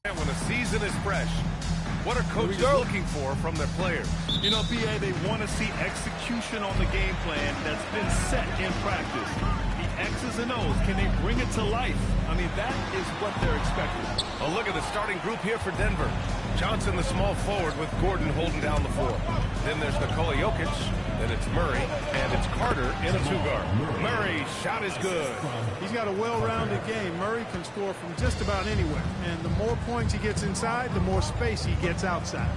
When a season is fresh, what are coaches looking for from their players? You know, B.A., they want to see execution on the game plan that's been set in practice. The X's and O's, can they bring it to life? I mean, that is what they're expecting. A look at the starting group here for Denver. Johnson, the small forward, with Gordon holding down the floor. Then there's Nikola Jokic. Then it's Murray, and it's Carter in a two-guard. Murray, shot is good. He's got a well-rounded game. Murray can score from just about anywhere. And the more points he gets inside, the more space he gets outside.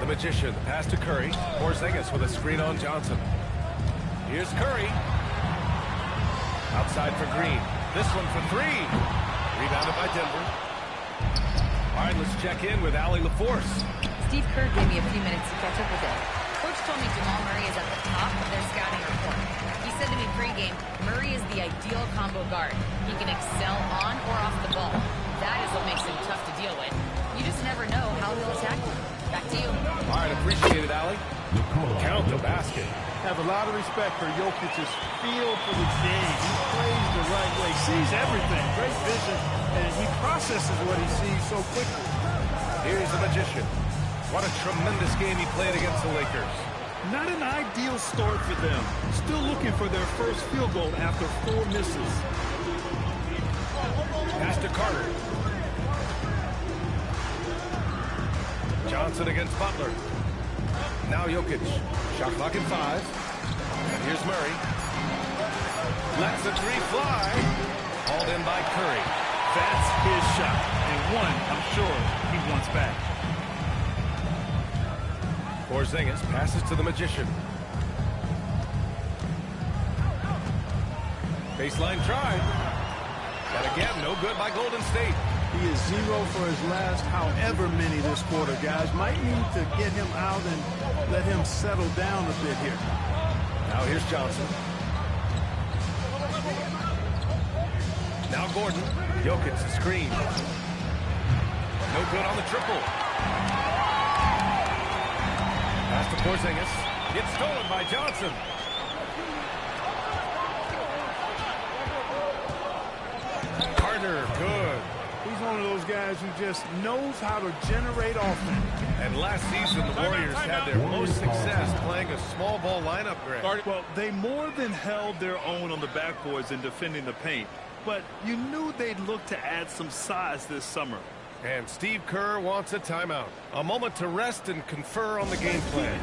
The Magician, the pass to Curry. Porzingis with a screen on Johnson. Here's Curry. Outside for Green. This one for three. Rebounded by Denver. All right, let's check in with Allie LaForce. Steve Kerr gave me a few minutes to catch up with it. Coach told me Jamal Murray is at the top of their scouting report. He said to me pregame, Murray is the ideal combo guard. He can excel on or off the ball. That is what makes him tough to deal with. You just never know how he'll attack you. Back to you. All right, appreciate it, Allie. Count the basket. Have a lot of respect for Jokic's feel for the game. He plays the right way, sees everything, great vision, and he processes what he sees so quickly. Here's the Magician. What a tremendous game he played against the Lakers. Not an ideal start for them. Still looking for their first field goal after 4 misses. Pass to Carter. Johnson against Butler. Now Jokic. Shot clock in 5. And here's Murray. Lets the three fly. Hauled in by Curry. That's his shot. And one, I'm sure, he wants back. Porzingis passes to the Magician. Baseline drive. And again, no good by Golden State. He is 0 for his last however many this quarter, guys. Might need to get him out and let him settle down a bit here. Now here's Johnson. Now Gordon. Jokic the screen. No good on the triple. Pass to Porzingis. It's stolen by Johnson. Carter, good. He's one of those guys who just knows how to generate offense. And last season, the Warriors had their most success playing a small ball lineup, Greg. Well, they more than held their own on the backboards in defending the paint. But you knew they'd look to add some size this summer. And Steve Kerr wants a timeout. A moment to rest and confer on the game plan.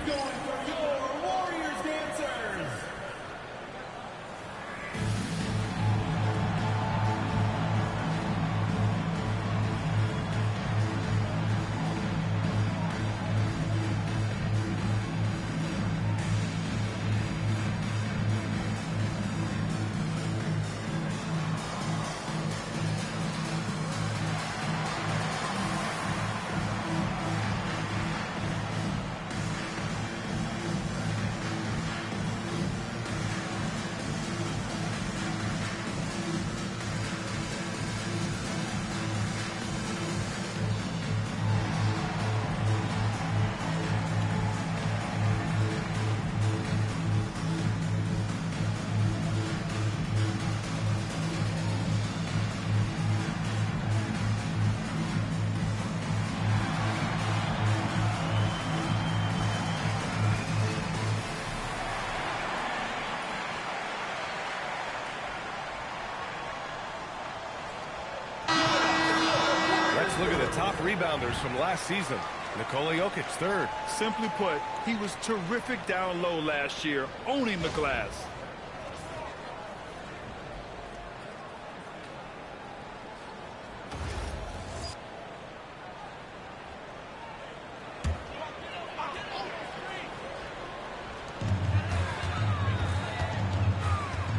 Look at the top rebounders from last season. Nikola Jokic, third. Simply put, he was terrific down low last year, owning the glass.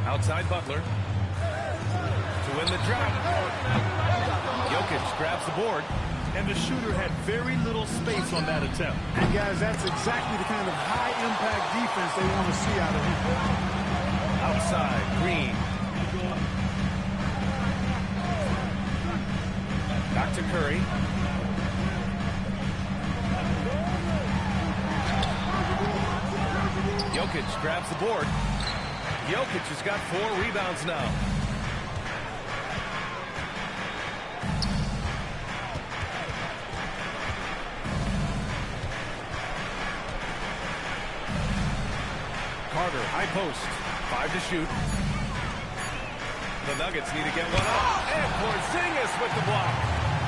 Outside Butler. To win the drought. Jokic grabs the board. And the shooter had very little space on that attempt. And guys, that's exactly the kind of high-impact defense they want to see out of him. Outside, Green. Back to Curry. Jokic grabs the board. Jokic has got 4 rebounds now. Carter, high post. 5 to shoot. The Nuggets need to get one up. And Porzingis with the block.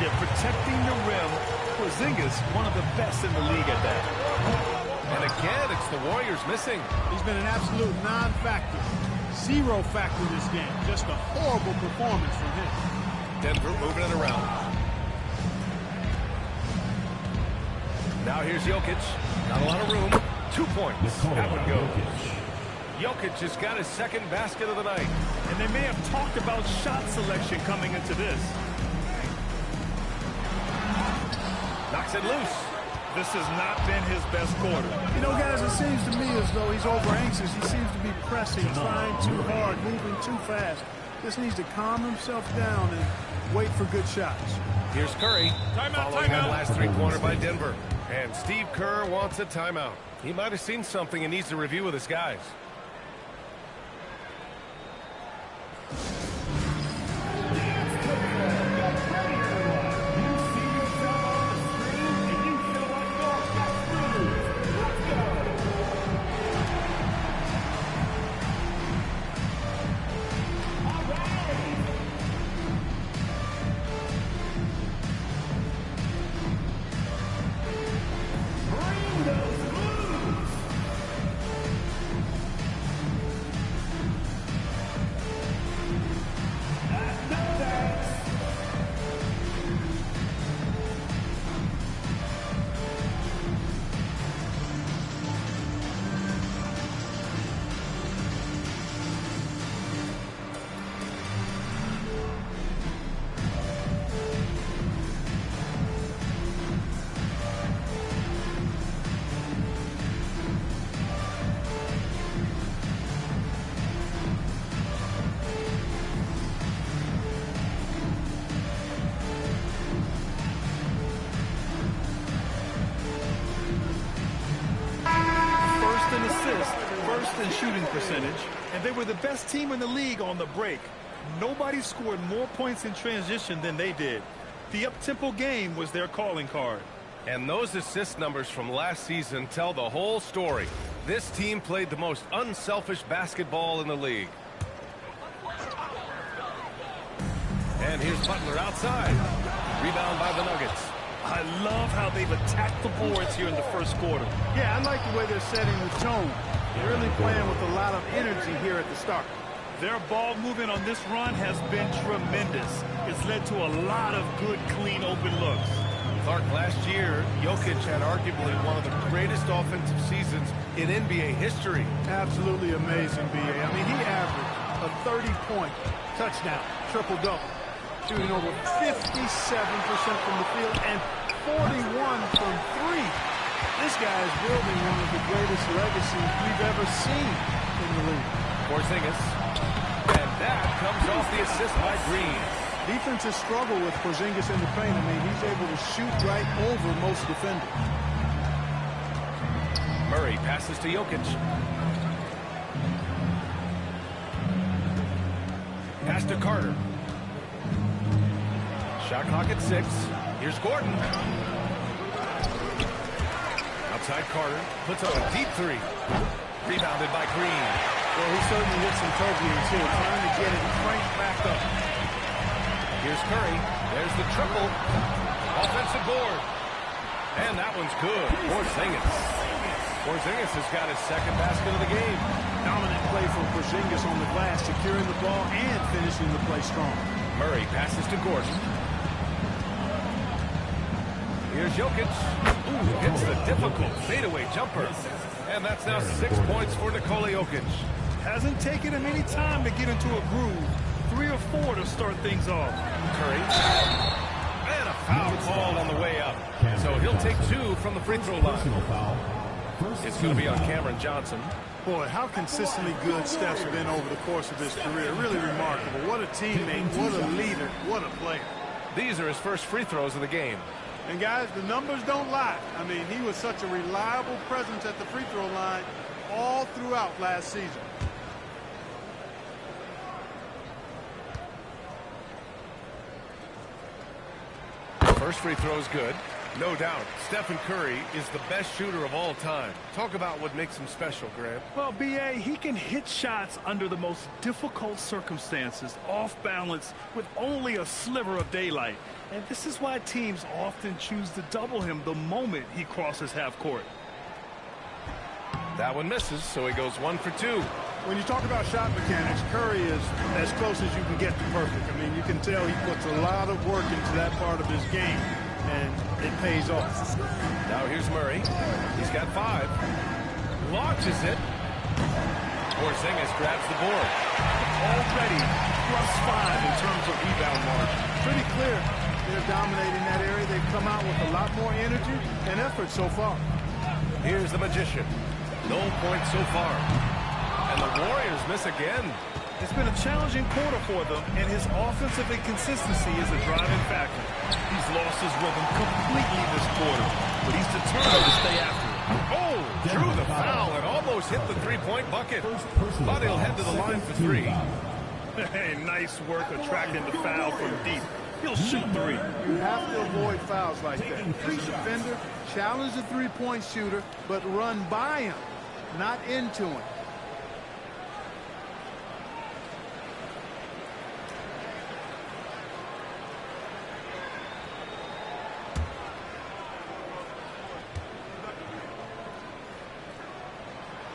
Yeah, protecting the rim. Porzingis, one of the best in the league at that. And again, it's the Warriors missing. He's been an absolute non-factor. Zero factor this game. Just a horrible performance from him. Denver moving it around. Now here's Jokic. Not a lot of room. 2 points. That one goes. Jokic has got his second basket of the night. And they may have talked about shot selection coming into this. Knocks it loose. This has not been his best quarter. You know, guys, it seems to me as though he's over anxious. He seems to be pressing, trying too hard, moving too fast. Just needs to calm himself down and wait for good shots. Here's Curry. Following that last three-pointer by Denver. And Steve Kerr wants a timeout. He might have seen something and needs to review with his guys. In shooting percentage, and they were the best team in the league on the break. Nobody scored more points in transition than they did. The up-tempo game was their calling card. And those assist numbers from last season tell the whole story. This team played the most unselfish basketball in the league. And here's Butler outside. Rebound by the Nuggets. I love how they've attacked the boards here in the first quarter. Yeah, I like the way they're setting the tone. They're really playing with a lot of energy here at the start. Their ball movement on this run has been tremendous. It's led to a lot of good, clean, open looks. Clark, last year, Jokic had arguably one of the greatest offensive seasons in NBA history. Absolutely amazing, B.A. I mean, he averaged a 30-point touchdown, triple-double, shooting over 57% from the field and 41 from three. This guy is building one of the greatest legacies we've ever seen in the league. Porzingis. And that comes off the assist by Green. Defenses struggle with Porzingis in the paint. I mean, he's able to shoot right over most defenders. Murray passes to Jokic. Pass to Carter. Shot clock at 6. Here's Gordon. Outside Carter. Puts up a deep three. Rebounded by Green. Well, he certainly hit some turbulence here, trying to get it cranked back up. Here's Curry. There's the triple. Offensive board. And that one's good. Porzingis. Porzingis has got his second basket of the game. Dominant play from Porzingis on the glass, securing the ball and finishing the play strong. Murray passes to Gordon. Here's Jokic. Ooh, hits the difficult fadeaway jumper. And that's now 6 points for Nikola Jokic. Hasn't taken him any time to get into a groove. 3 or 4 to start things off. Curry. And a foul called on the way up. So he'll take 2 from the free throw line. It's going to be on Cameron Johnson. Boy, how consistently good Steph's been over the course of his career. Really remarkable. What a teammate, what a leader, what a player. These are his first free throws of the game. And guys, the numbers don't lie. I mean, he was such a reliable presence at the free throw line all throughout last season. First free throw is good. No doubt, Stephen Curry is the best shooter of all time. Talk about what makes him special, Grant. Well, B.A., he can hit shots under the most difficult circumstances, off balance, with only a sliver of daylight. And this is why teams often choose to double him the moment he crosses half court. That one misses, so he goes 1 for 2. When you talk about shot mechanics, Curry is as close as you can get to perfect. I mean, you can tell he puts a lot of work into that part of his game, and it pays off. Now here's Murray. He's got 5. Launches it. Porzingis grabs the board. Already +5 in terms of rebound margin. Pretty clear they're dominating that area. They've come out with a lot more energy and effort so far. Here's the Magician. No points so far. And the Warriors miss again. It's been a challenging quarter for them, and his offensive inconsistency is a driving factor. He's lost his rhythm completely this quarter, but he's determined to stay after it. Oh, drew the foul and almost hit the three-point bucket. But he'll head to the line for 3. Hey, nice work attracting the foul from deep. He'll shoot 3. You have to avoid fouls like that. Treat the defender, challenge the three-point shooter, but run by him, not into him.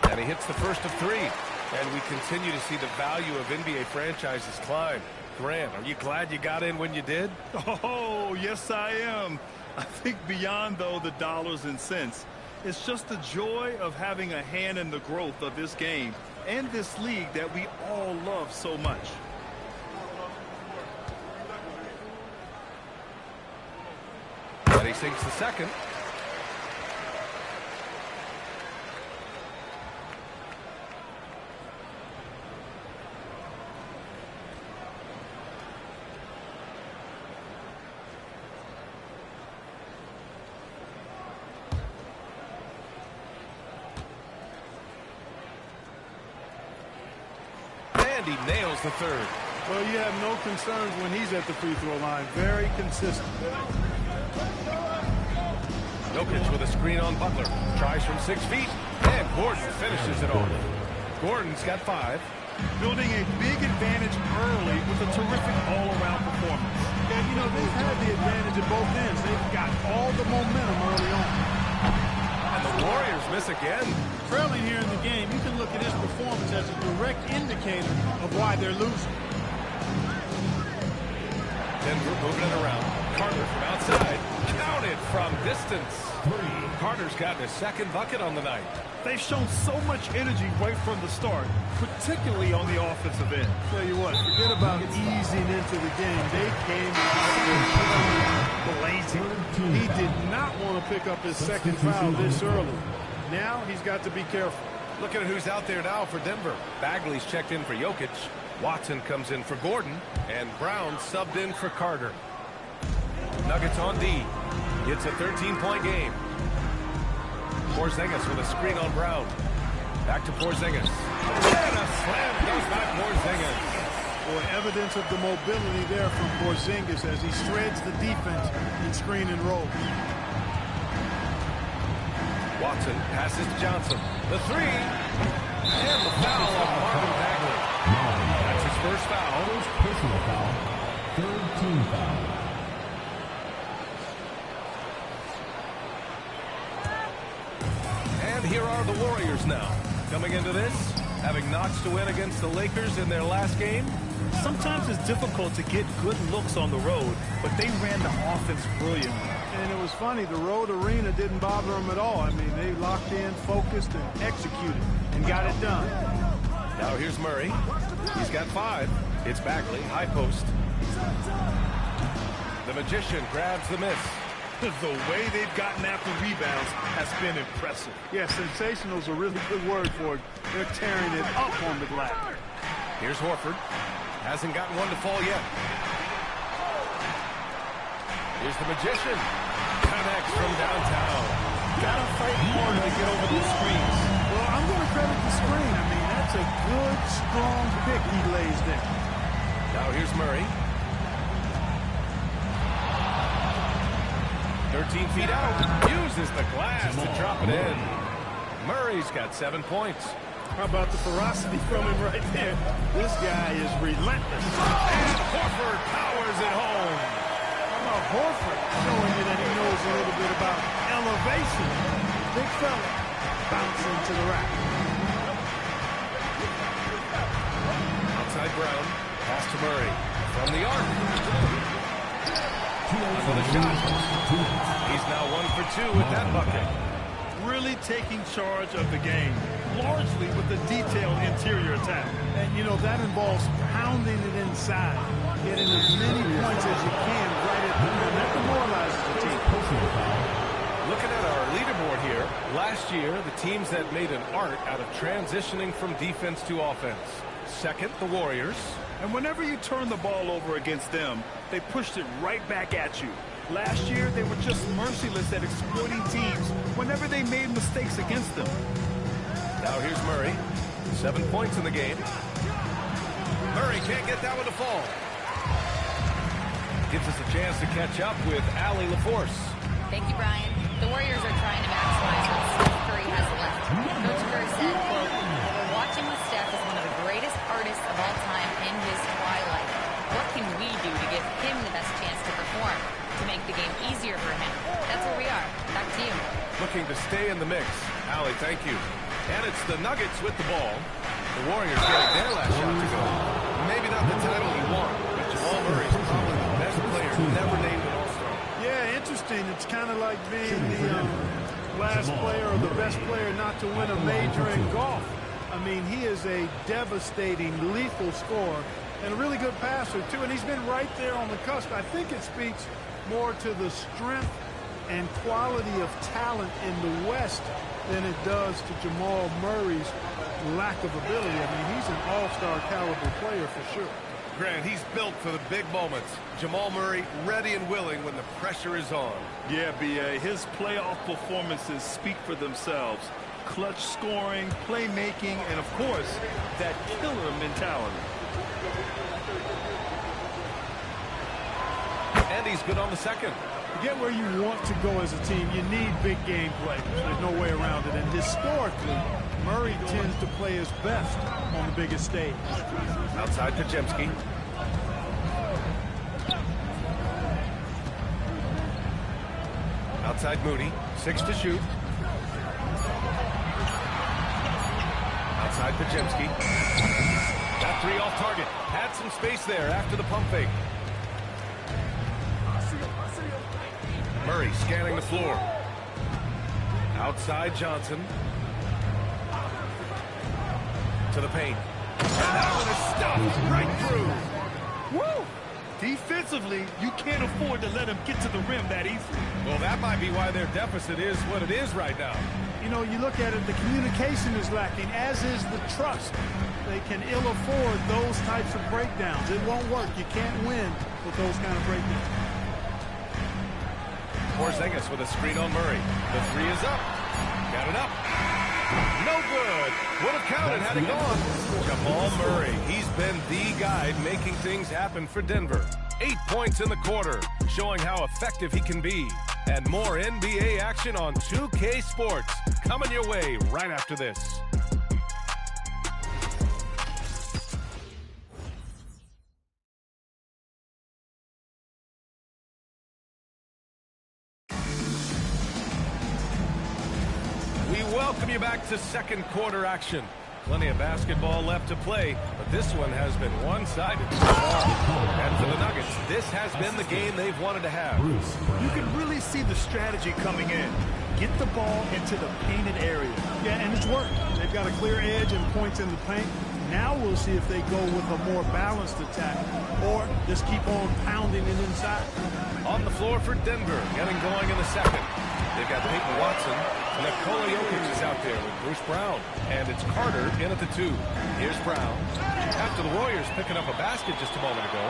And he hits the first of 3. And we continue to see the value of NBA franchises climb. Grant, are you glad you got in when you did? Oh, yes, I am. I think beyond, though, the dollars and cents, it's just the joy of having a hand in the growth of this game and this league that we all love so much. And he sinks the second. And he nails the third. Well, you have no concerns when he's at the free throw line. Very consistent. Jokic with a screen on Butler. Tries from 6 feet. And Gordon finishes it off. Gordon's got 5. Building a big advantage early with a terrific all-around performance. And, you know, they've had the advantage at both ends. They've got all the momentum early on. And the Warriors miss again. Trailing here in the game, you can look at his performance as a direct indicator of why they're losing. Denver moving it around. Carter from outside. Counted from distance. Carter's gotten his second bucket on the night. They've shown so much energy right from the start, particularly on the offensive end. Tell you what, forget about easing into the game. They came out blazing. He did not want to pick up his second foul this early. Now he's got to be careful. Look at who's out there now for Denver. Bagley's checked in for Jokic. Watson comes in for Gordon. And Brown subbed in for Carter. Nuggets on D. It's a 13-point game. Porzingis with a screen on Brown. Back to Porzingis. And a slam goes by Porzingis. Boy, evidence of the mobility there from Porzingis as he shreds the defense in screen and roll. Watson passes to Johnson. The 3. And the foul on Marvin Bagley. That's his first foul. First personal foul. Third team foul. And here are the Warriors now. Coming into this, having notched to win against the Lakers in their last game. Sometimes it's difficult to get good looks on the road, but they ran the offense brilliantly. And it was funny, the road arena didn't bother them at all. I mean, they locked in, focused, and executed, and got it done. Now here's Murray. He's got 5. It's Bagley, high post. The Magician grabs the miss. The way they've gotten after rebounds has been impressive. Yeah, sensational is a really good word for it. They're tearing it up on the glass. Here's Horford. Hasn't gotten one to fall yet. Here's the Magician. Connects from downtown. Gotta fight harder to get over those screens. Well, I'm going to credit the screen. I mean, that's a good, strong pick he lays there. Now here's Murray. 30 13 feet out. Uses the glass to drop it in. Murray's got 7 points. How about the ferocity from him right there? This guy is relentless. And Horford powers it home. How about Horford showing you that he knows a little bit about elevation? Big fella bouncing to the rack. Outside Brown. Pass to Murray. From the arc. Another shot. He's now 1 for 2 with that bucket. Really taking charge of the game, largely with the detailed interior attack. And, you know, that involves pounding it inside, getting as many points as you can right at the rim. That demoralizes the team. Looking at our leaderboard here, last year, the teams that made an art out of transitioning from defense to offense. Second, the Warriors. And whenever you turn the ball over against them, they pushed it right back at you. Last year, they were just merciless at exploiting teams whenever they made mistakes against them. Now here's Murray. 7 points in the game. Murray can't get that one to fall. Gives us a chance to catch up with Allie LaForce. Thank you, Brian. The Warriors are trying to maximize what Steph Curry has left. Coach Kerr said, quote, "Watching with Steph is one of the greatest artists of all time in his twilight. What can we do to give him the best chance to perform, to make the game easier for him?" That's where we are. Back to you. Looking to stay in the mix. Allie, thank you. And it's the Nuggets with the ball. The Warriors getting their last shot to go. Maybe not the title you want, but Jamal Murray's probably the best player never named an All-Star. Yeah, interesting. It's kind of like being the last player or the best player not to win a major in golf. I mean, he is a devastating, lethal scorer and a really good passer, too. And he's been right there on the cusp. I think it speaks more to the strength and quality of talent in the West than it does to Jamal Murray's lack of ability. I mean, he's an all-star caliber player for sure. Grant, he's built for the big moments. Jamal Murray ready and willing when the pressure is on. Yeah, B.A., his playoff performances speak for themselves. Clutch scoring, playmaking, and, of course, that killer mentality. And he's good on the second. To get where you want to go as a team, you need big game players. There's no way around it. And historically, Murray tends to play his best on the biggest stage. Outside Podziemski. Outside Moody. 6 to shoot. Outside Podziemski. That 3 off target. Had some space there after the pump fake. Murray scanning the floor. Outside Johnson. To the paint. And that one is stopped right through. Woo! Defensively, you can't afford to let him get to the rim that easily. Well, that might be why their deficit is what it is right now. You know, you look at it, the communication is lacking, as is the trust. They can ill afford those types of breakdowns. It won't work. You can't win with those kind of breakdowns. Porzingis with a screen on Murray. The 3 is up. Got it up. No good. Would have counted had it gone. Jamal Murray. He's been the guy making things happen for Denver. 8 points in the quarter, showing how effective he can be. And more NBA action on 2K Sports. Coming your way right after this. Welcome you back to second quarter action. Plenty of basketball left to play, but this one has been one-sided so far. And for the Nuggets, this has been the game they've wanted to have. You can really see the strategy coming in. Get the ball into the painted area. Yeah, and it's worked. They've got a clear edge and points in the paint. Now we'll see if they go with a more balanced attack or just keep on pounding it inside. On the floor for Denver, getting going in the second. They've got Peyton Watson. Nikola Jokic is out there with Bruce Brown. And it's Carter in at the 2. Here's Brown. After the Warriors picking up a basket just a moment ago.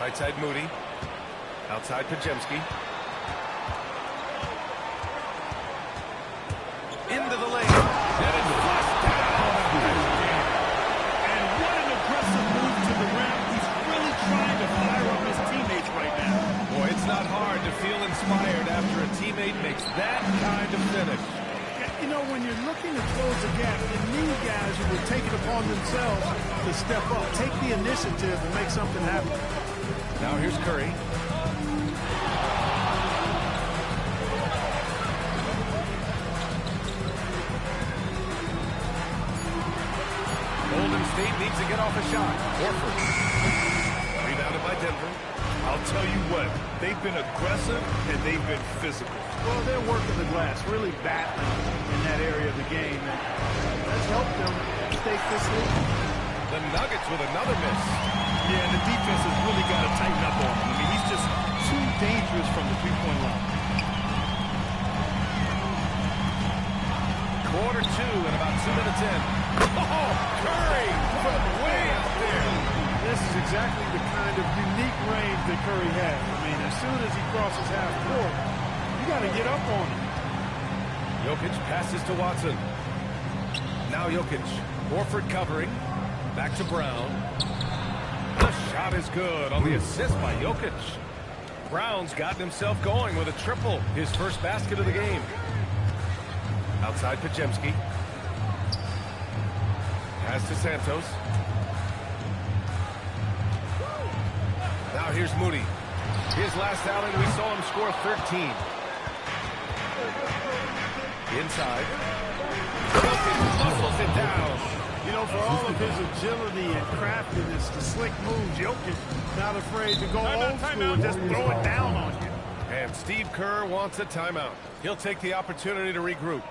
Right side Moody. Outside Podziemski. Into the lane. And it's flushed down. And what an aggressive move to the rim. He's really trying to fire up his teammates right inspired after a teammate makes that kind of finish. You know, when you're looking to close the gap, you need guys who will take it upon themselves to step up, take the initiative and make something happen. Now here's Curry. Golden State needs to get off a shot. Horford. Rebounded by Denver. I'll tell you what, they've been aggressive and they've been physical. Well, they're working the glass, really battling in that area of the game. And that's helped them stay physically. The Nuggets with another miss. Yeah, and the defense has really got to tighten up on him. I mean, he's just too dangerous from the three-point line. Quarter 2 and about 2 minutes in. Oh, Curry from way out there. This is exactly the kind of unique range that Curry has. I mean, as soon as he crosses half court, you got to get up on him. Jokic passes to Watson. Now Jokic. Horford covering. Back to Brown. The shot is good on the assist by Jokic. Brown's gotten himself going with a triple. His first basket of the game. Outside Podziemski. Pass to Santos. Now here's Moody. His last outing, we saw him score 13. Inside. Jokic muscles it down. You know, for all of his agility and craftiness, the slick moves, Jokic not afraid to go old school and just throw it down on you. And Steve Kerr wants a timeout. He'll take the opportunity to regroup.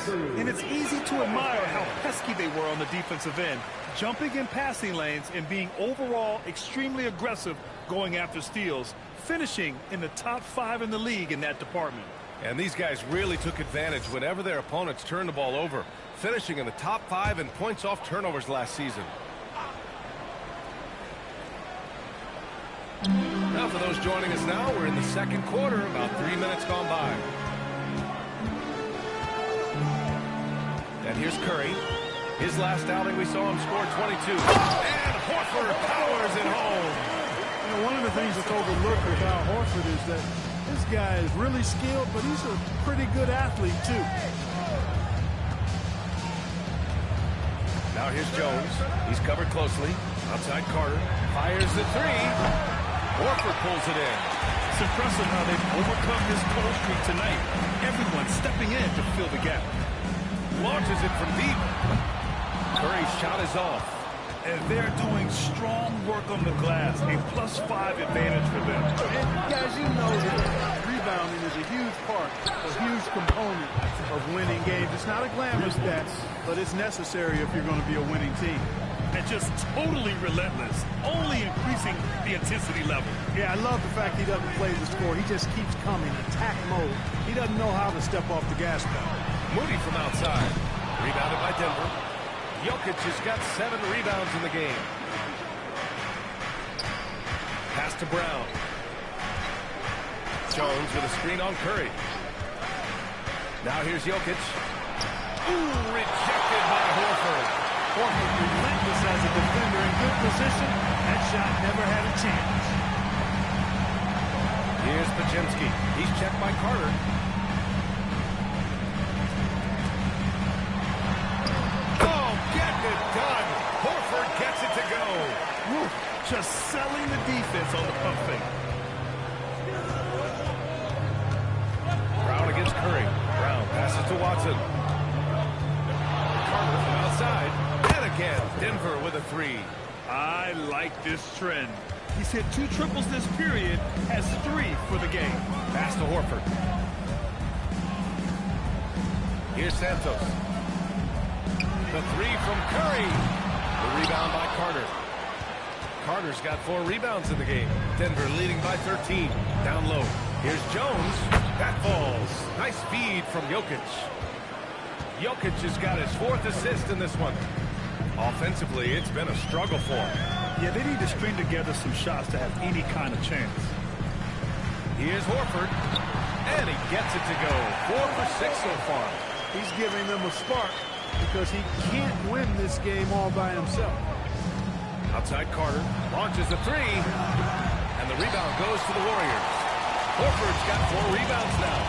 And it's easy to admire how pesky they were on the defensive end, jumping in passing lanes and being overall extremely aggressive going after steals, finishing in the top 5 in the league in that department. And these guys really took advantage whenever their opponents turned the ball over, finishing in the top 5 in points off turnovers last season. Now for those joining us now, we're in the second quarter, about 3 minutes gone by. And here's Curry. His last outing, we saw him score 22. And Horford powers it home. You know, one of the things that's overlooked with Al Horford is that this guy is really skilled, but he's a pretty good athlete, too. Now here's Jones. He's covered closely. Outside Carter. Fires the three. Horford pulls it in. It's impressive how they've overcome this cold streak tonight. Everyone stepping in to fill the gap. Launches it from deep. Curry's shot is off. And they're doing strong work on the glass. A +5 advantage for them. And guys, you know that rebounding is a huge part, a huge component of winning games. It's not a glamorous stat, but it's necessary if you're going to be a winning team. And just totally relentless, only increasing the intensity level. Yeah, I love the fact he doesn't play the score. He just keeps coming, attack mode. He doesn't know how to step off the gas pedal. Moody from outside. Rebounded by Denver. Jokic has got 7 rebounds in the game. Pass to Brown. Jones with a screen on Curry. Now here's Jokic. Ooh, rejected by Horford. Horford relentless as a defender in good position. That shot never had a chance. Here's Podziemski. He's checked by Carter. on the pump fake. Brown against Curry. Brown passes to Watson. Carter from outside. And again, Denver with a three. I like this trend. He's hit 2 triples this period, has 3 for the game. Pass to Horford. Here's Santos. The three from Curry. The rebound by Carter. Carter's got 4 rebounds in the game. Denver leading by 13. Down low. Here's Jones. That falls. Nice feed from Jokic. Jokic has got his 4th assist in this one. Offensively, it's been a struggle for him. Yeah, they need to string together some shots to have any kind of chance. Here's Horford. And he gets it to go. 4 for 6 so far. He's giving them a spark because he can't win this game all by himself. Outside Carter. Launches a three. And the rebound goes to the Warriors. Horford's got 4 rebounds now.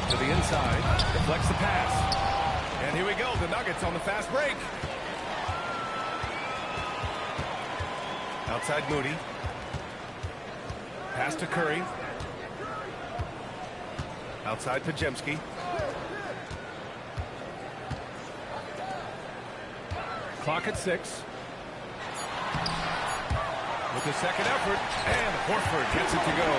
To the inside. Deflects the pass. And here we go. The Nuggets on the fast break. Outside Moody. Pass to Curry. Outside Podziemski. Clock at 6. With the second effort. And Horford gets it to go.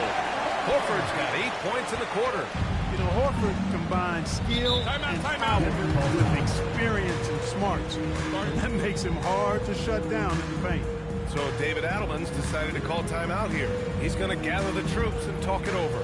Horford's got 8 points in the quarter. You know, Horford combines skill and power with experience and smarts. That makes him hard to shut down in the paint. So David Adelman's decided to call timeout here. He's going to gather the troops and talk it over.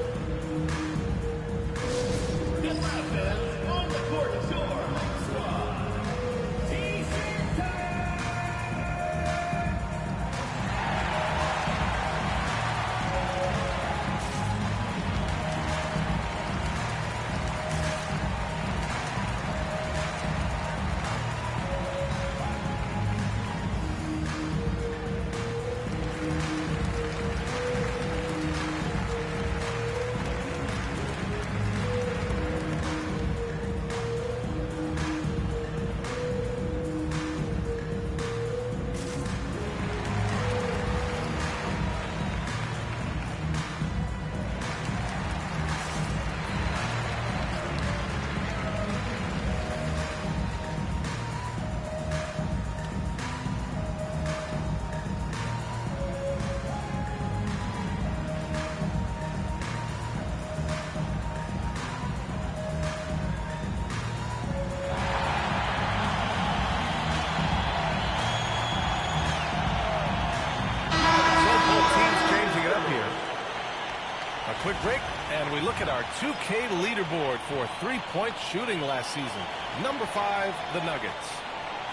Quick break, and we look at our 2K leaderboard for three-point shooting last season. Number 5, the Nuggets.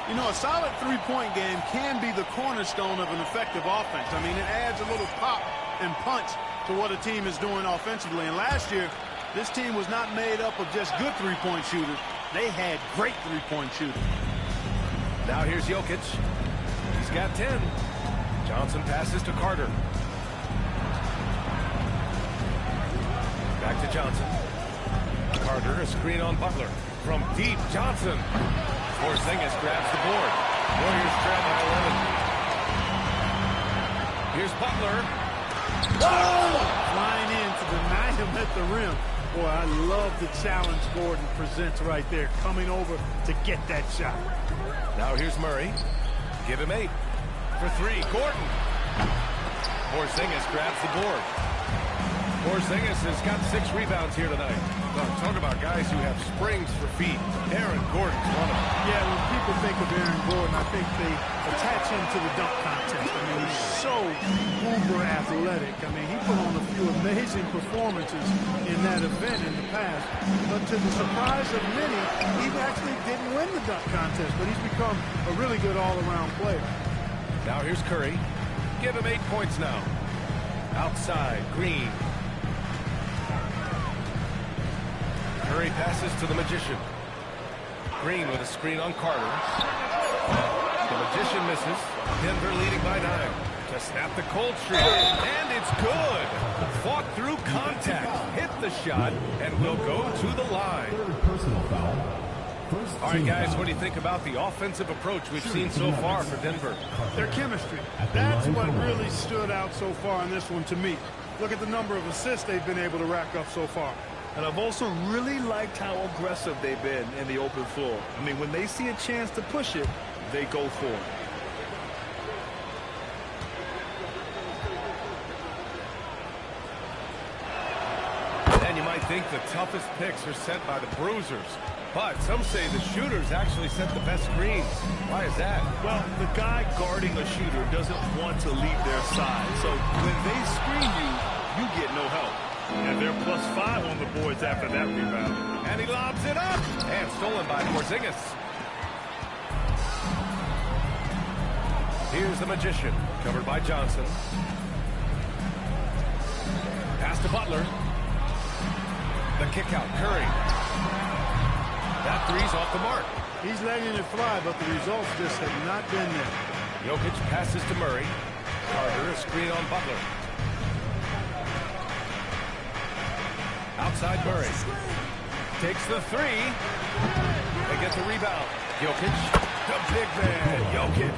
You know, a solid three-point game can be the cornerstone of an effective offense. I mean, it adds a little pop and punch to what a team is doing offensively. And last year, this team was not made up of just good three-point shooters. They had great three-point shooters. Now here's Jokic. He's got 10. Johnson passes to Carter. Back to Johnson. Carter, a screen on Butler. From deep, Johnson. Porzingis grabs the board. Warriors trail by 11. Here's Butler. Oh! Flying in to deny him at the rim. Boy, I love the challenge Gordon presents right there. Coming over to get that shot. Now here's Murray. Give him 8. For 3, Gordon. Porzingis grabs the board. Porzingis has got 6 rebounds here tonight. Well, talk about guys who have springs for feet. Aaron Gordon's one of them. Yeah, when people think of Aaron Gordon, I think they attach him to the dunk contest. I mean, he's so uber athletic. I mean, he put on a few amazing performances in that event in the past. But to the surprise of many, he actually didn't win the dunk contest, but he's become a really good all-around player. Now here's Curry. Give him 8 points now. Outside, Green. Curry passes to the Magician. Green with a screen on Carter. The Magician misses. Denver leading by 9. To snap the cold streak. And it's good. Fought through contact. Hit the shot and will go to the line. Third personal foul. First All right, team guys, foul. what do you think about the offensive approach we've seen so far for Denver? Their chemistry. At the That's line what for really stood out so far in this one to me. Look at the number of assists they've been able to rack up so far. And I've also really liked how aggressive they've been in the open floor. I mean, when they see a chance to push it, they go for it. And you might think the toughest picks are set by the bruisers. But some say the shooters actually set the best screens. Why is that? Well, the guy guarding a shooter doesn't want to leave their side. So when they screen you, you get no help. And they're +5 on the boards after that rebound. And he lobs it up. And stolen by Porzingis. Here's the Magician, covered by Johnson. Pass to Butler. The kick out, Curry. That three's off the mark. He's letting it fly, but the results just have not been there. Jokic passes to Murray. Carter, a screen on Butler. Outside Murray. Takes the three. They get the rebound. Jokic. The big man, Jokic.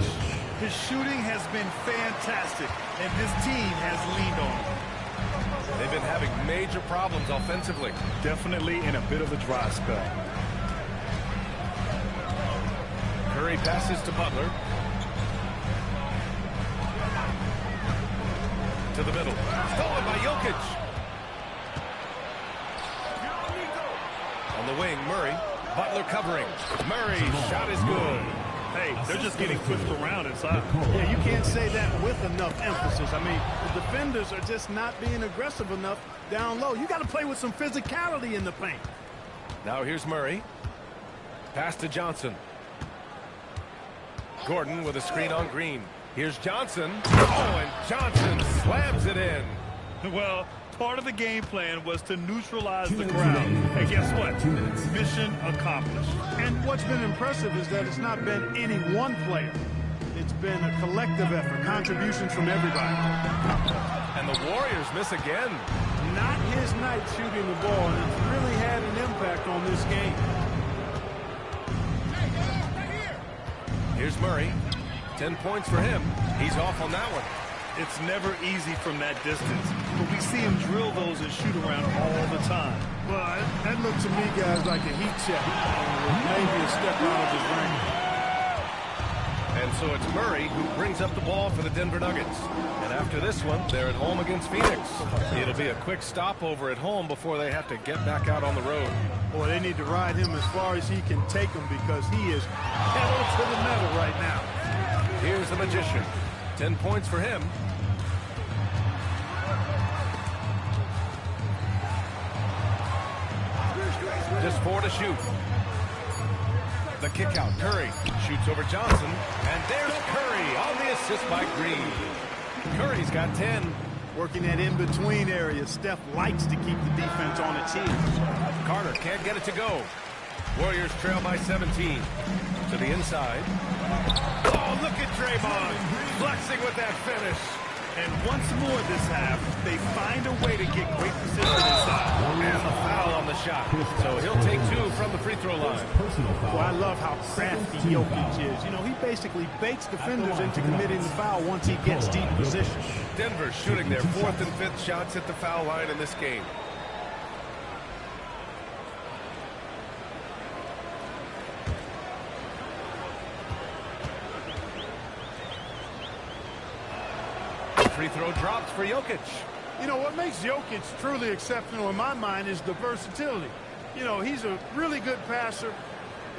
His shooting has been fantastic, and this team has leaned on him. They've been having major problems offensively. Definitely in a bit of a dry spell. Curry passes to Butler. To the middle. Stolen by Jokic. On the wing, Murray. Butler covering. Murray, shot is good. Hey, they're just getting pushed around inside. Yeah, you can't say that with enough emphasis. I mean, the defenders are just not being aggressive enough down low. You got to play with some physicality in the paint. Now here's Murray. Pass to Johnson. Gordon with a screen on Green. Here's Johnson. Oh, and Johnson slams it in. Well, part of the game plan was to neutralize the crowd. And guess what? Mission accomplished. And what's been impressive is that it's not been any one player. It's been a collective effort, contributions from everybody. And the Warriors miss again. Not his night shooting the ball, and it's really had an impact on this game. Here's Murray. 10 points for him. He's off on that one. It's never easy from that distance, but we see him drill those and shoot around all the time. Well, that looks to me, guys, like a heat check. Maybe a step out of his range. And so it's Murray who brings up the ball for the Denver Nuggets. And after this one, they're at home against Phoenix. It'll be a quick stopover at home before they have to get back out on the road. Boy, they need to ride him as far as he can take him because he is pedal to the metal right now. Here's the Magician. 10 points for him. Just 4 to shoot. The kick out, Curry shoots over Johnson, and there's Curry on the assist by Green. Curry's got 10. Working that in-between area, Steph likes to keep the defense on its heels. Carter can't get it to go. Warriors trail by 17. To the inside. Oh, look at Draymond flexing with that finish. And once more this half, they find a way to get great position inside. And the foul on the shot. So he'll take 2 from the free throw line. Personal foul. Well, I love how crafty Jokic is. You know, he basically baits defenders into committing the foul once he gets deep position. Denver shooting their 4th and 5th shots at the foul line in this game. Free throw drops for Jokic. You know, what makes Jokic truly exceptional in my mind is the versatility. You know, he's a really good passer,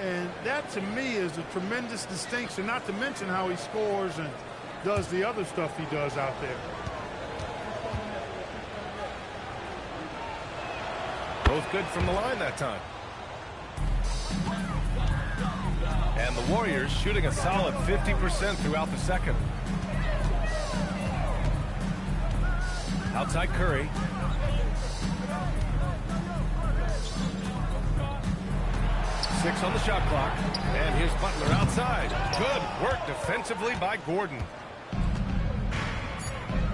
and that to me is a tremendous distinction, not to mention how he scores and does the other stuff he does out there. Both good from the line that time. And the Warriors shooting a solid 50% throughout the second. Outside Curry. Six on the shot clock. And here's Butler outside. Good work defensively by Gordon.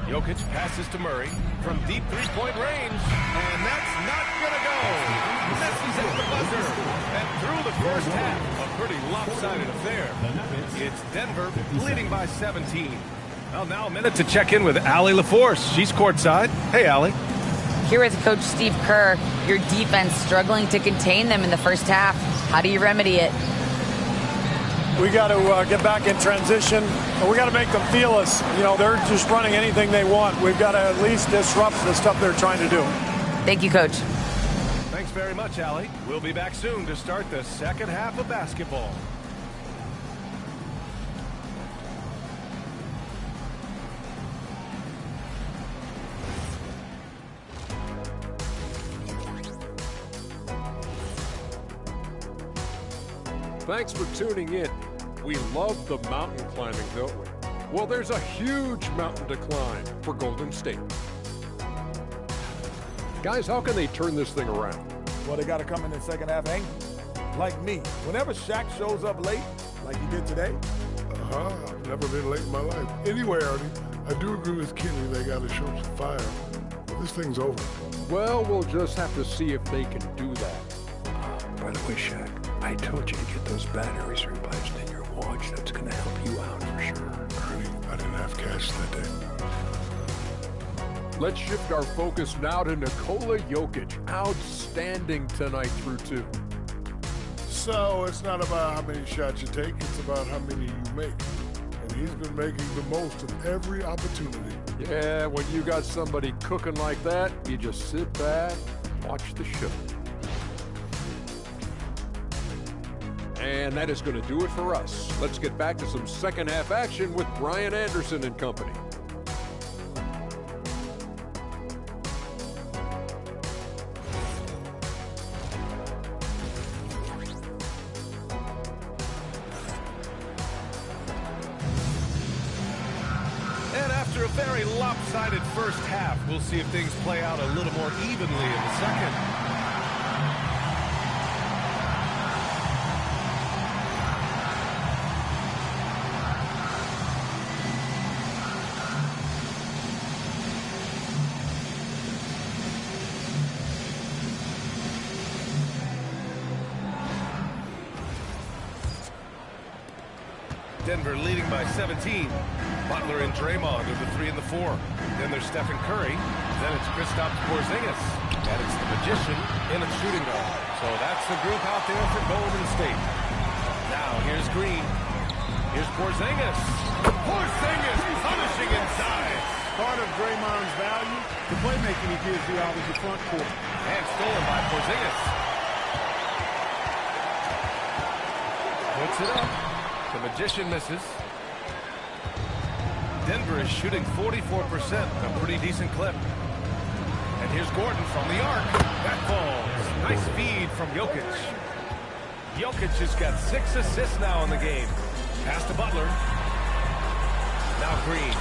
Jokic passes to Murray from deep three-point range. And that's not going to go. Misses at the buzzer. And through the first half, a pretty lopsided affair. It's Denver leading by 17. Well, now a minute to check in with Allie LaForce. She's courtside. Hey, Allie. Here with Coach Steve Kerr, your defense struggling to contain them in the first half. How do you remedy it? We got to get back in transition, and we got to make them feel us. You know, they're just running anything they want. We've got to at least disrupt the stuff they're trying to do. Thank you, Coach. Thanks very much, Allie. We'll be back soon to start the second half of basketball. Thanks for tuning in. We love the mountain climbing, don't we? Well, there's a huge mountain to climb for Golden State. Guys, how can they turn this thing around? Well, they got to come in the second half angry. Like me. Whenever Shaq shows up late, like he did today. I've never been late in my life. Anyway, Artie, I do agree with Kenny. They got to show some fire. But this thing's over. Well, we'll just have to see if they can do that. By the way, Shaq, I told you to get those batteries replaced in your watch. That's going to help you out for sure. Artie, I didn't have cash that day. Let's shift our focus now to Nikola Jokic. Outstanding tonight through 2. So it's not about how many shots you take, it's about how many you make. And he's been making the most of every opportunity. Yeah, when you got somebody cooking like that, you just sit back, watch the show. And that is going to do it for us. Let's get back to some second half action with Brian Anderson and company. And after a very lopsided first half, we'll see if things play out a little more evenly in the second. Denver leading by 17. Butler and Draymond are the 3 and the 4. Then there's Stephen Curry. Then it's Kristaps Porzingis. And it's the Magician in a shooting guard. So that's the group out there for Golden State. Now here's Green. Here's Porzingis. Porzingis punishing inside. Part of Draymond's value, the playmaking he gives you out of the front court. And stolen by Porzingis. Puts it up. The Magician misses. Denver is shooting 44%, a pretty decent clip. And here's Gordon from the arc. That falls. Nice feed from Jokic. Jokic has got 6 assists now in the game. Pass to Butler. Now Green.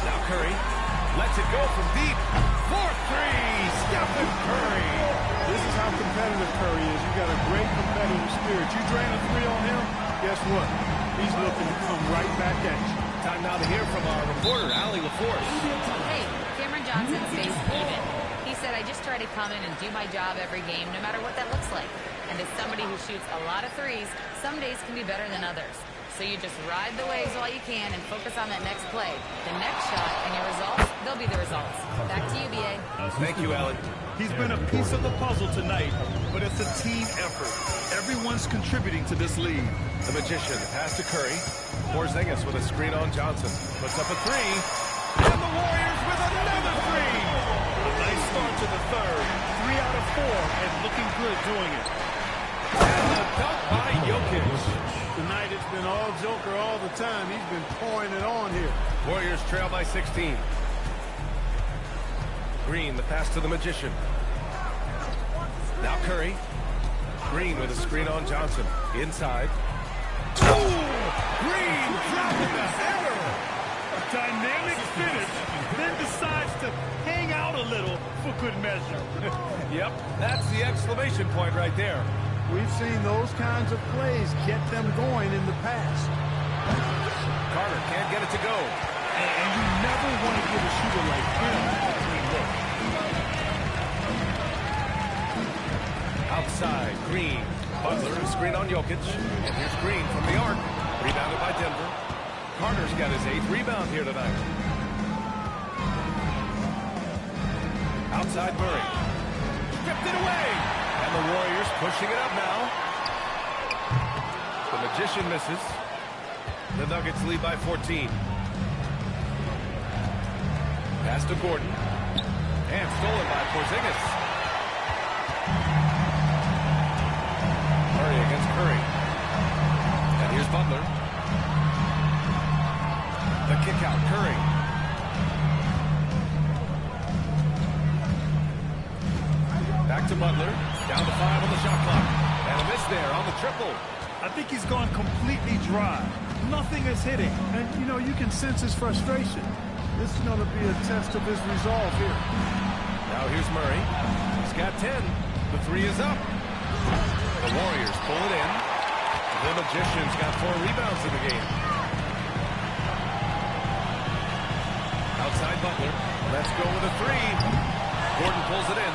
Now Curry. Lets it go from deep. 4-3. Stephen Curry. This is how competitive Curry is. You got a great competitive spirit. You drain a 3 on him, guess what? He's looking to come right back at you. Time now to hear from our reporter, Allie LaForce. Hey, Cameron Johnson stays even. He said, I just try to come in and do my job every game, no matter what that looks like. And as somebody who shoots a lot of threes, some days can be better than others. So you just ride the waves while you can and focus on that next play. The next shot and your results, they'll be the results. Back to you, B.A. Thank you, Allie. He's been a piece of the puzzle tonight, but it's a team effort. Everyone's contributing to this lead. The Magician pass to Curry. Porzingis with a screen on Johnson. Puts up a 3. And the Warriors with another 3. A nice start to the third. 3 out of 4 and looking good doing it. And the dunk by Jokic. Tonight it's been all Joker all the time. He's been pouring it on here. Warriors trail by 16. Green, the pass to the Magician. Now Curry. Green with a screen on Johnson. Inside. Green dropping the header. A dynamic finish, then decides to hang out a little for good measure. Yep, that's the exclamation point right there. We've seen those kinds of plays get them going in the past. Carter can't get it to go. And you never want to give a shooter like him a clean look. side. Green. Butler and screen on Jokic. And here's Green from the arc. Rebounded by Denver. Carter's got his 8th rebound here tonight. Outside Murray. Stripped it away. And the Warriors pushing it up now. The Magician misses. The Nuggets lead by 14. Pass to Gordon. And stolen by Porzingis. Murray against Curry. And here's Butler. The kick out, Curry. Back to Butler. Down to 5 on the shot clock. And a miss there on the triple. I think he's gone completely dry. Nothing is hitting. And, you know, you can sense his frustration. This is going to be a test of his resolve here. Now here's Murray. He's got 10. The 3 is up. The Warriors pull it in. The Magicians got 4 rebounds in the game. Outside Butler. Let's go with a 3. Gordon pulls it in.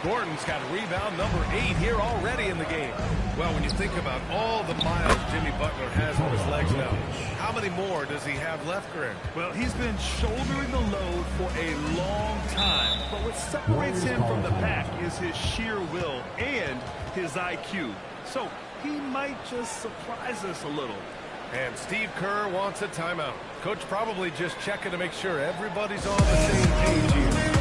Gordon's got rebound number 8 here already in the game. Well, when you think about all the miles Jimmy Butler has on his legs now, how many more does he have left, Greg? Well, he's been shouldering the load for a long time. But what separates him from the pack is his sheer will and his IQ. So he might just surprise us a little. And Steve Kerr wants a timeout. Coach probably just checking to make sure everybody's on the same page here.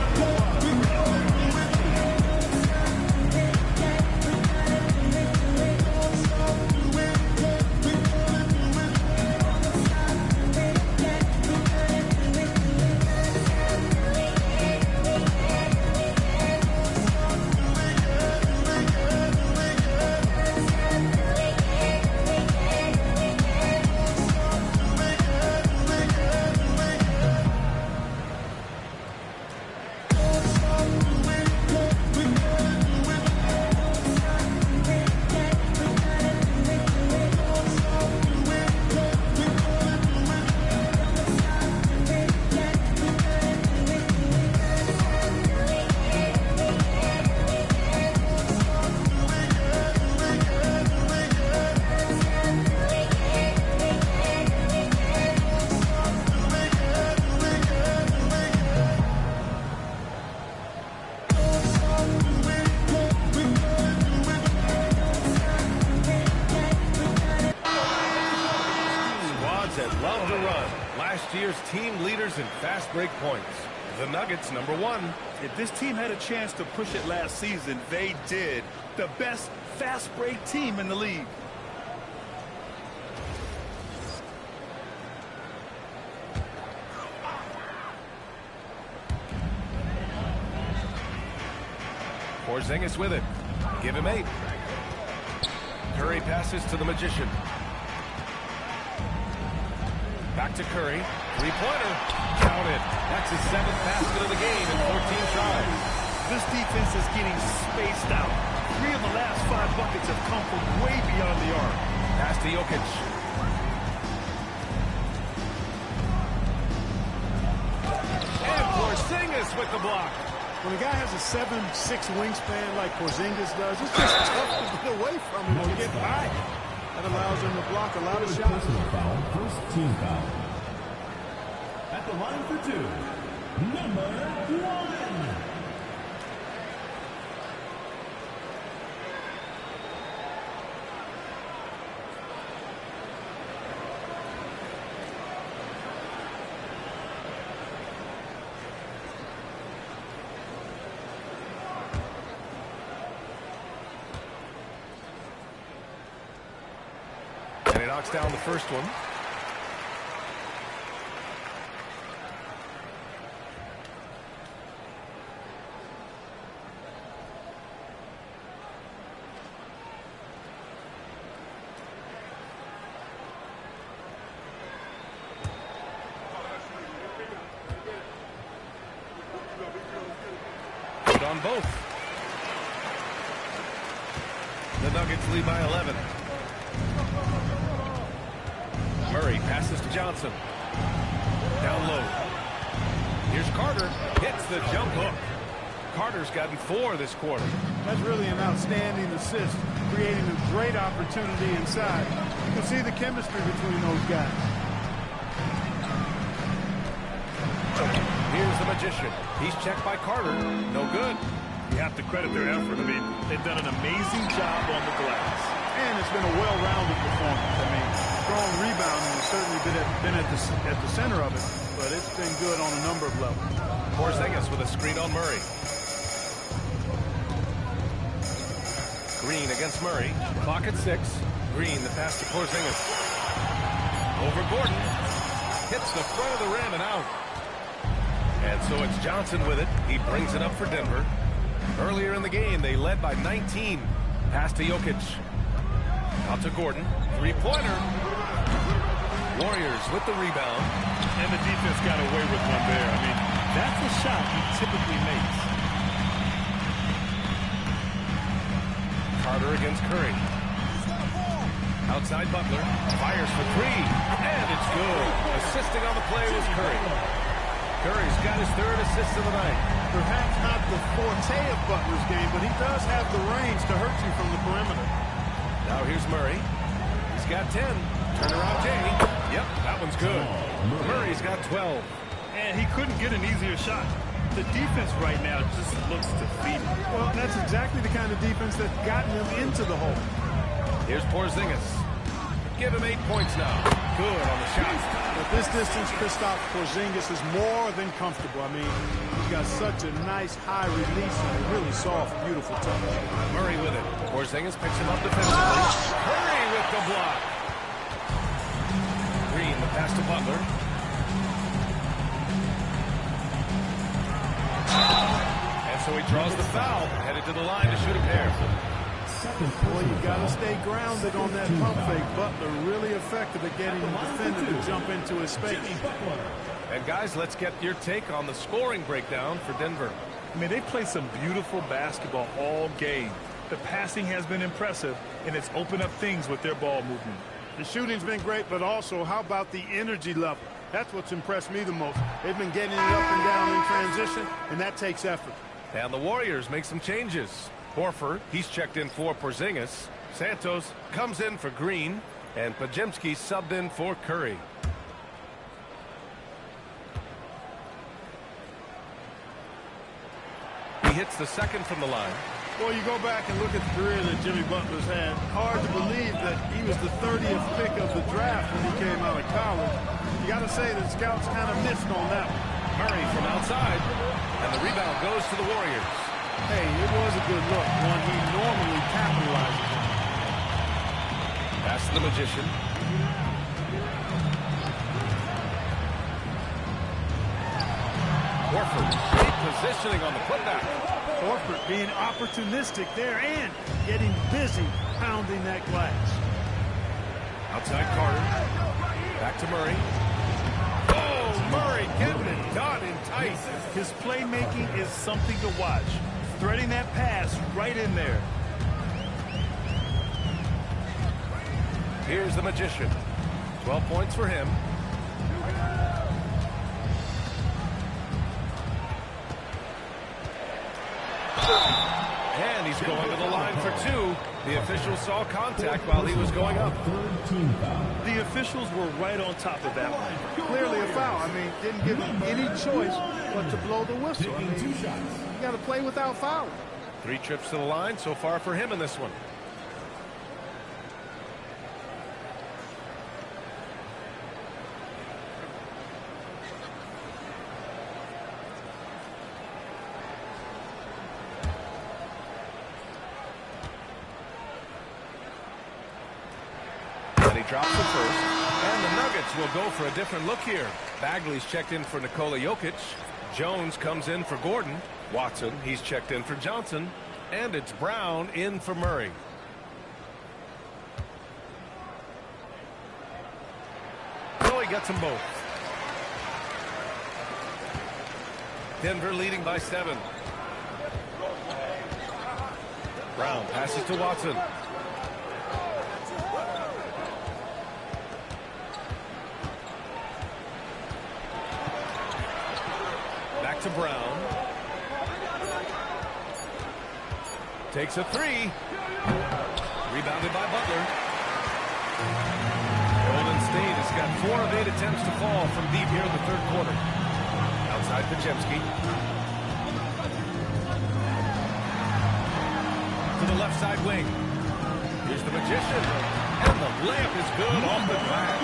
Team leaders in fast break points. The Nuggets, number 1. If this team had a chance to push it last season, they did. The best fast break team in the league. Porzingis with it. Give him 8. Curry passes to the Magician. Back to Curry. 3-pointer. Counted. That's his 7th basket of the game in 14 tries. This defense is getting spaced out. 3 of the last 5 buckets have come from way beyond the arc. Pass to Jokic. And Porzingis with the block. When a guy has a 7'6" wingspan like Porzingis does, it's just tough to get away from him or get by. That allows him to block a lot of shots. First team foul. At the line for 2, number 1. And he knocks down the first one. Good on both. The Nuggets lead by 11. Murray passes to Johnson. Down low. Here's Carter. Hits the jump hook. Carter's gotten 4 this quarter. That's really an outstanding assist, creating a great opportunity inside. You can see the chemistry between those guys. Here's the Magician. He's checked by Carter. No good. You have to credit their effort. I mean, they've done an amazing job on the glass. And it's been a well-rounded performance. I mean, strong rebounding has certainly been at the center of it, but it's been good on a number of levels. Porzingis with a screen on Murray. Green against Murray. Clock at 6. Green, the pass to Porzingis. Over Gordon. Hits the front of the rim and out. And so it's Johnson with it. He brings it up for Denver. Earlier in the game, they led by 19. Pass to Jokic. Out to Gordon. Three-pointer. Warriors with the rebound. And the defense got away with one there. I mean, that's a shot he typically makes. Carter against Curry. Outside Butler. Fires for 3. And it's good. Assisting on the play was Curry. Curry's got his 3rd assist of the night. Perhaps not the forte of Butler's game, but he does have the range to hurt you from the perimeter. Now here's Murray. He's got 10. Turnaround Jay. Yep, that one's good. Murray's got 12. And he couldn't get an easier shot. The defense right now just looks defeated. Well, that's exactly the kind of defense that's gotten him into the hole. Here's Porzingis. Give him 8 points now. Good on the shot. At this distance, Kristaps Porzingis is more than comfortable. I mean, he's got such a nice high release and a really soft, beautiful touch. Murray with it. Porzingis picks him up defensively. Curry with the block. Green, the pass to Butler. And so he draws the foul. Headed to the line to shoot a pair. Boy, you got to stay grounded on that pump fake. Butler really effective at getting the defender to jump into his space. And guys, let's get your take on the scoring breakdown for Denver. I mean, they played some beautiful basketball all game. The passing has been impressive, and it's opened up things with their ball movement. The shooting's been great, but also, how about the energy level? That's what's impressed me the most. They've been getting it up and down in transition, and that takes effort. And the Warriors make some changes. Horford, he's checked in for Porzingis. Santos comes in for Green. And Podziemski subbed in for Curry. He hits the second from the line. Well, you go back and look at the career that Jimmy Butler's had. Hard to believe that he was the 30th pick of the draft when he came out of college. You got to say that scouts kind of missed on that one. Murray from outside. And the rebound goes to the Warriors. Hey, it was a good look, one he normally capitalizes on. Pass to the Magician. Horford, great positioning on the putback. Horford being opportunistic there and getting busy pounding that glass. Outside Carter. Back to Murray. Oh, Murray getting it done in tight. His playmaking is something to watch. Threading that pass right in there. Here's the Magician. 12 points for him. And he's going to the line for 2. The officials saw contact while he was going up. The officials were right on top of that one. Clearly a foul. I mean, didn't give him any choice but to blow the whistle. I mean, you got to play without fouling. 3 trips to the line so far for him in this one. And he drops the first. And the Nuggets will go for a different look here. Bagley's checked in for Nikola Jokic. Jones comes in for Gordon. Watson, he's checked in for Johnson. And it's Brown in for Murray. So he gets them both. Denver leading by 7. Brown passes to Watson. Back to Brown. Takes a three. Rebounded by Butler. Golden State has got 4 of 8 attempts to fall from deep here in the third quarter. Outside Podziemski. To the left side wing. Here's the Magician. And the layup is good off the glass.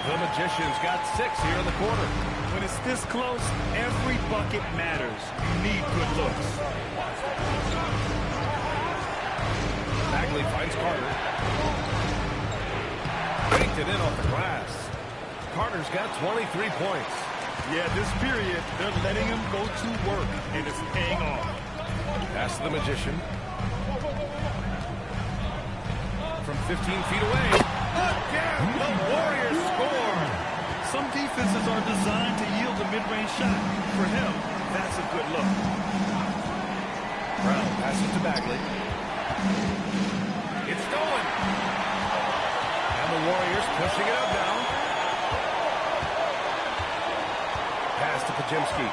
The Magician's got 6 here in the quarter. When it's this close, every bucket matters. You need good looks. Bagley finds Carter. Baked it in off the glass. Carter's got 23 points. Yeah, this period, they're letting him go to work, and it's paying off. Pass to the Magician. From 15 feet away. Again, the Warriors score. Some defenses are designed to yield a mid-range shot. For him, that's a good look. Brown passes to Bagley. It's stolen. And the Warriors pushing it up now. Pass to Podziemski.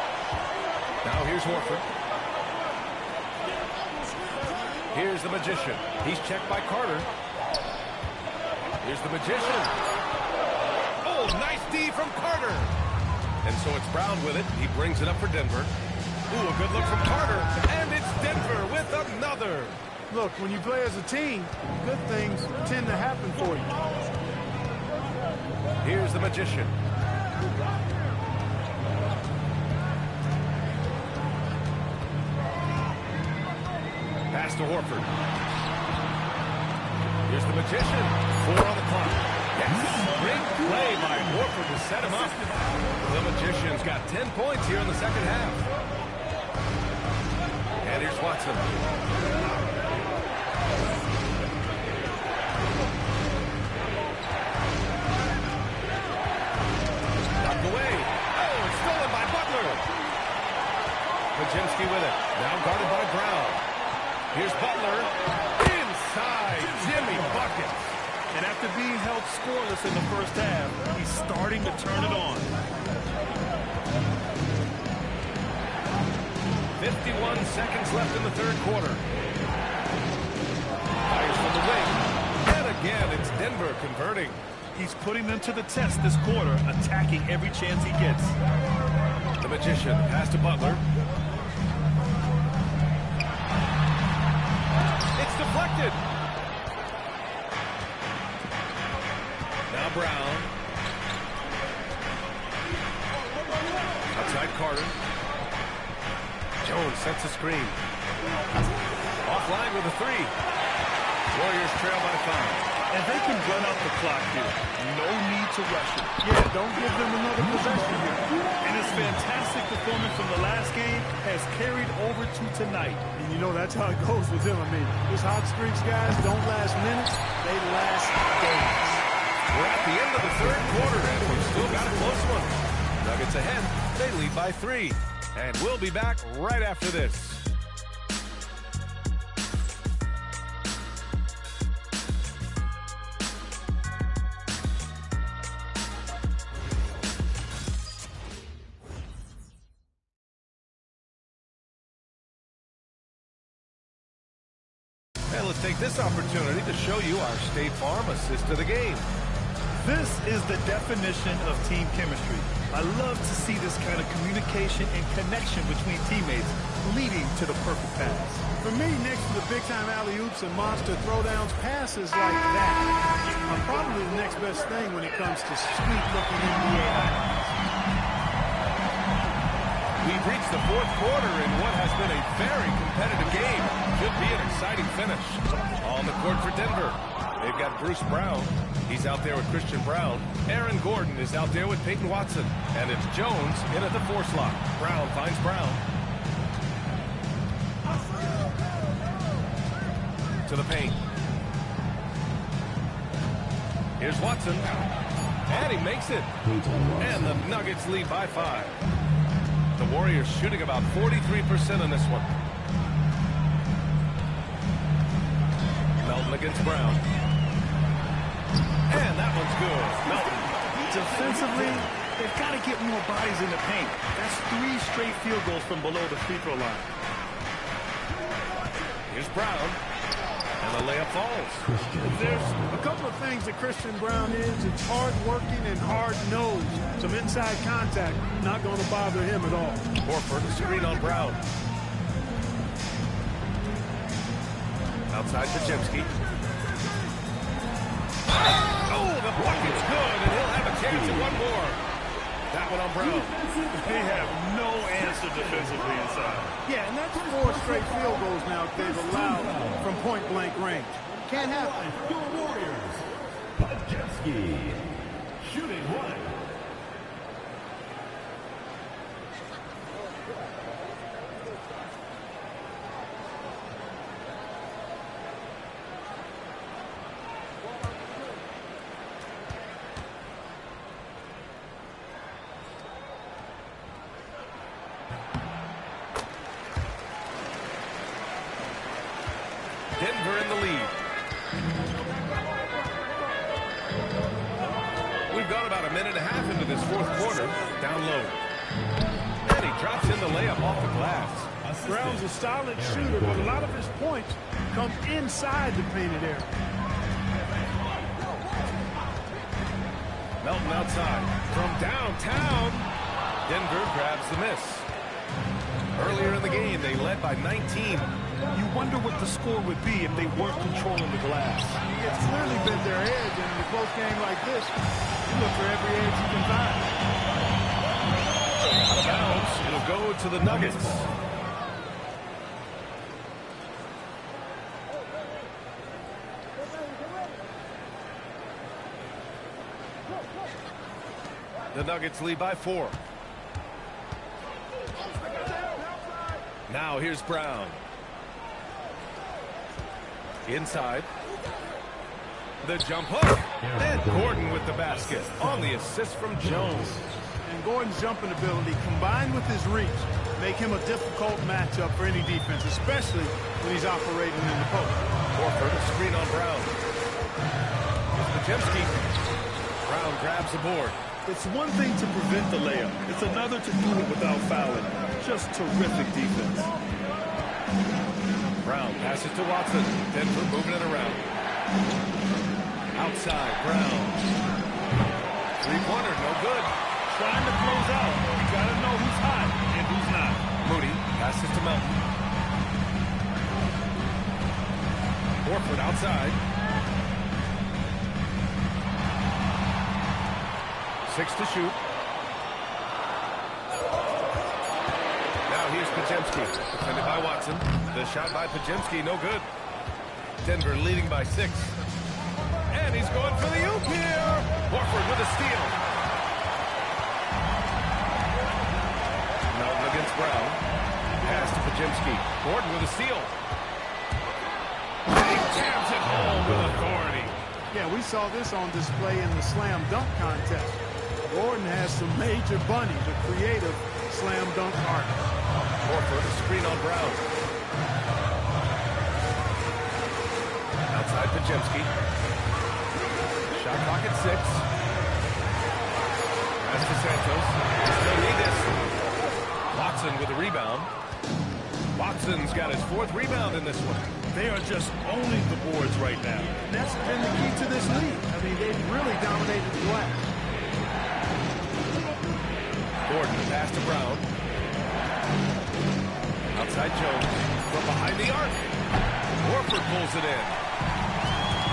Now here's Horford. Here's the Magician. He's checked by Carter. Here's the Magician. Oh, nice D from Carter. And so it's Brown with it. He brings it up for Denver. Ooh, a good look from Carter. And it's Denver with another. Look, when you play as a team, good things tend to happen for you. Here's the Magician. Pass to Horford. Here's the Magician. 4 on the clock. Yes, great play by Horford to set him up. The Magician's got 10 points here in the second half. And here's Watson. Knocked away. Oh, it's stolen by Butler. Podziemski with it. Now guarded by Brown. Here's Butler. Inside. Jimmy buckets. And after being held scoreless in the first half, he's starting to turn it on. 51 seconds left in the third quarter. Fires from the wing. And again, it's Denver converting. He's putting them to the test this quarter, attacking every chance he gets. The Magician pass to Butler. It's deflected. Now Brown. Outside Carter. Jones sets a screen. Offline with a 3. Warriors trail by 5. And they can run out the clock here. No need to rush it. Yeah, don't give them another possession here. And his fantastic performance from the last game has carried over to tonight. And you know that's how it goes with him. I mean, his hot streaks, guys, don't last minutes. They last days. We're at the end of the third quarter, and we've still got a close one. Nuggets ahead. They lead by 3. And we'll be back right after this. And let's take this opportunity to show you our State Farm assist to the game. This is the definition of team chemistry. I love to see this kind of communication and connection between teammates leading to the perfect pass. For me, next to the big-time alley-oops and monster throwdowns, passes like that are probably the next best thing when it comes to sweet-looking NBA highlights. We've reached the fourth quarter in what has been a very competitive game. Should be an exciting finish. On the court for Denver. They've got Bruce Brown. He's out there with Christian Brown. Aaron Gordon is out there with Peyton Watson. And it's Jones in at the 4 slot. Brown finds Brown. To the paint. Here's Watson. And he makes it. And the Nuggets lead by 5. The Warriors shooting about 43% in this one. Melton against Brown. And that one's good. Melton. Defensively, they've got to get more bodies in the paint. That's 3 straight field goals from below the free throw line. Here's Brown. And the layup falls. There's a couple of things that Christian Braun is. It's hard-working and hard-nosed. Some inside contact, not going to bother him at all. Horford, screen on Brown. Outside Podziemski. Oh, the bucket's good, and he'll have a chance at one more. That one on Brown. They have no answer defensively inside. Yeah, and that's 4 straight field goals now they've allowed from point-blank range. Can't happen. Your Warriors, Podziemski, shooting one. Denver in the lead. We've got about a minute and a half into this fourth quarter. Down low. And he drops in the layup off the glass. Brown's a solid shooter, but a lot of his points come inside the painted area. Melton outside. From downtown, Denver grabs the miss. Earlier in the game, they led by 19. You wonder what the score would be if they weren't controlling the glass. It's clearly been their edge, and in a close game like this, you look for every edge you can find. Out of bounds, it'll go to the Nuggets. The Nuggets lead by 4. Now here's Brown. Inside. The jump hook. And Gordon with the basket on the assist from Jones. And Gordon's jumping ability combined with his reach make him a difficult matchup for any defense, especially when he's operating in the post. Horford, a screen on Brown. Here's Podziemski. Brown grabs the board. It's one thing to prevent the layup. It's another to do it without fouling. Just terrific defense. Brown passes to Watson. Denver moving it around. Outside, Brown. Three-pointer, no good. Trying to close out. You got to know who's hot and who's not. Moody passes to Melton. Horford outside. 6 to shoot. Now here's Podziemski. Defended by Watson. The shot by Podziemski, no good. Denver leading by 6. And he's going for the oop here. Horford with a steal. Melton against Brown. Pass to Podziemski. Gordon with a steal. And he jams it home with authority. Yeah, we saw this on display in the slam dunk contest. Gordon has some major bunnies, a creative slam dunk artist. Horford, a screen on Brown. Outside Podziemski. Shot clock at 6. Pass to Santos. They still need this. Watson with a rebound. Watson's got his 4th rebound in this one. They are just owning the boards right now. That's been the key to this league. I mean, they've really dominated the glass. Gordon, pass to Brown. Outside Jones. From behind the arc. Horford pulls it in.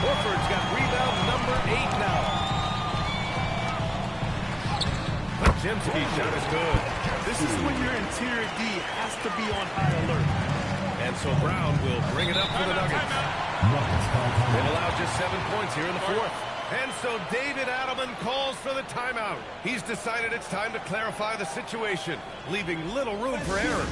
Horford's got rebound number 8 now. Podziemski's shot is good. This is when your interior D has to be on high alert. And so Brown will bring it up for the Nuggets. They've allowed just 7 points here in the 4th. And so David Adelman calls for the timeout. He's decided it's time to clarify the situation, leaving little room for error.